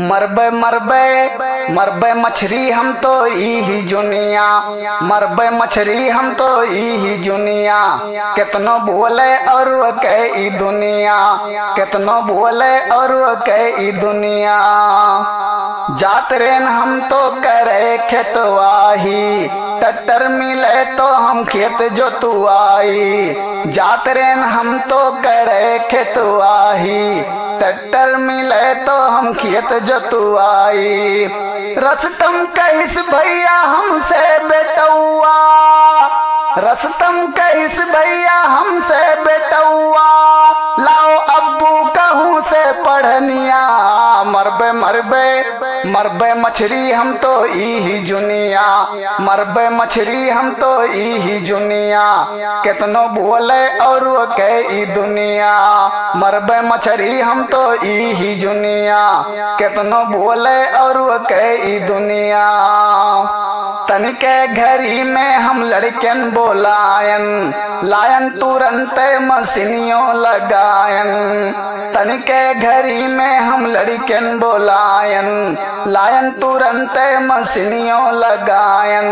मरबे मरबे मरबे मछरी हम तो ई जुनिया, मरबे मछरी हम तो ई जुनिया। कितनो बोले और के ई दुनिया, कितनो बोले और के ई दुनिया। जात रेन हम तो करे खेतवाही, ट्रैक्टर मिले तो हम खेत जोतवाई। जात रेन हम तो करे खेतवाही, ट्रैक्टर मिले तो हम खेत जोतवाई। रस्तम कहिस भैया हमसे बेटौआ, रस्तम कहिस भैया हमसे बेटौआ। लाओ अब्बू कहूँ से पढ़निया। मरबे मरबे मरबे मछरी हम तो ई जुनिया, मरबे मछरी हम तो ई जुनिया। कितनो बोले और के ई दुनिया, मरबे मछरी हम तो ई जुनिया। कितनो बोले और के ई दुनिया। तनिके घरी में हम लड़कन बोलायन, लायन तुरंत मशीनियों लगायन। तनिके घरी में हम लड़कन बोलायन, लायन तुरंत मशीनियों लगायन।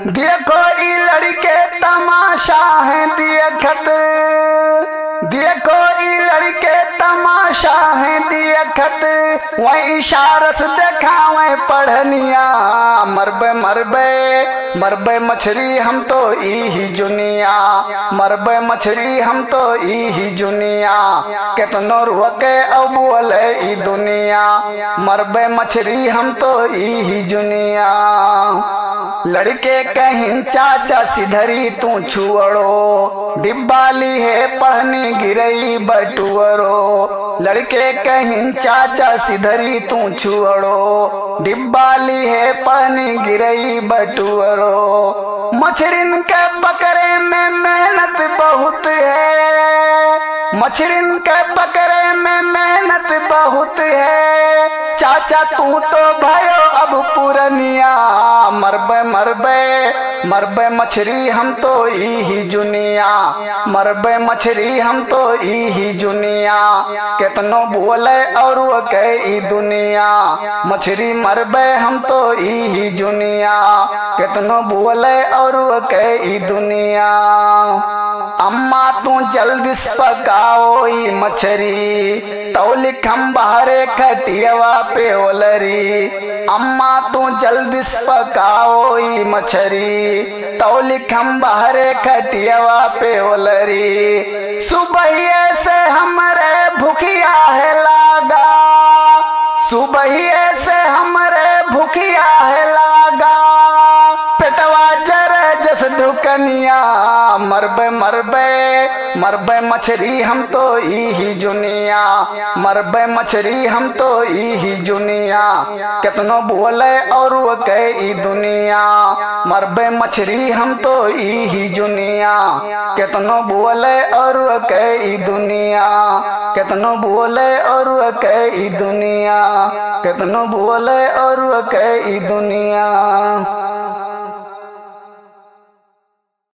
देखो ई लड़के तमाशा है देखत, देखो ई लड़के तमाशा है देखत। वही इशारत देखावे पढ़निया। मरबे मरबे मरबे मछरी हम तो ई जुनिया, मरबे मछरी हम तो ई जुनिया। कितनो रुके अब बोले ई दुनिया, मरबे मछरी हम तो ई जुनिया। लड़के कहीं चाचा सिधरी तू छुअड़ो, डिब्बाली है पढ़नी गिरई बटुअरो। लड़के कहीं चाचा सिधरी तू छुअड़ो, डिब्बाली है पढ़नी गिरई बटुअरो। मछरिन के पकड़े में मेहनत बहुत है, मछरिन के पकड़े में मेहनत बहुत है। चाचा तू तो भयो अब पुरनिया। मरबे मरबे मरबे मछरी हम तो ई जुनिया, मरबे मछरी हम तो ई जुनिया। कितनो बोले और के ई दुनिया, मछरी मरबे हम तो ई जुनिया। कितनो बोले और के ई दुनिया। अम्मा तू जल्दी पकाओ ई मछरी, तौली खम बहरे खटियवा पे ओलरी। अम्मा तू जल्दी पकाओ ई मछरी, तौली खम बहरे खटियवा पे ओलरी। सुबह से हमरे भूखिया है लागा, सुबह से हमरे भूखिया है लागा। पेटवा जरे जस दुकनिया। मरबे मरबे मरबे मछरी हम तो ई जुनिया, मरबे मछरी हम तो ई जुनिया। कितनो बोले और के ई दुनिया, मरबे मछरी हम तो ई जुनिया। कितनो बोले और के ई दुनिया, कितनो बोले और के ई दुनिया, कितनो बोले और के ई दुनिया।